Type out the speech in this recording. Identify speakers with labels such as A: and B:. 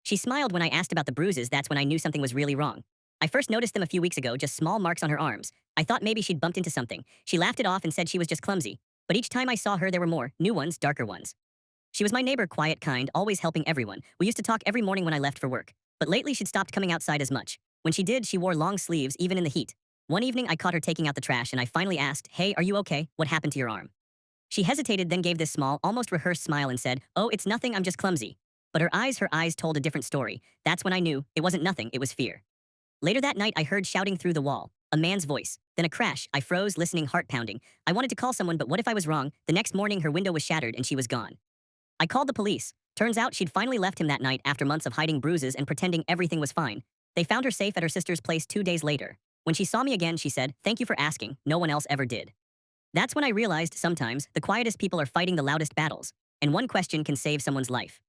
A: She smiled when I asked about the bruises. That's when I knew something was really wrong. I first noticed them a few weeks ago, just small marks on her arms. I thought maybe she'd bumped into something. She laughed it off and said she was just clumsy. But each time I saw her, there were more, new ones, darker ones. She was my neighbor, quiet, kind, always helping everyone. We used to talk every morning when I left for work. But lately she'd stopped coming outside as much. When she did, she wore long sleeves, even in the heat. One evening, I caught her taking out the trash and I finally asked, "Hey, are you okay? What happened to your arm?" She hesitated, then gave this small, almost rehearsed smile and said, "Oh, it's nothing, I'm just clumsy." But her eyes told a different story. That's when I knew it wasn't nothing, it was fear. Later that night, I heard shouting through the wall, a man's voice. Then a crash. I froze, listening, heart pounding. I wanted to call someone, but what if I was wrong? The next morning, her window was shattered and she was gone. I called the police. Turns out she'd finally left him that night after months of hiding bruises and pretending everything was fine. They found her safe at her sister's place 2 days later. When she saw me again, she said, "Thank you for asking. No one else ever did." That's when I realized sometimes the quietest people are fighting the loudest battles, and one question can save someone's life.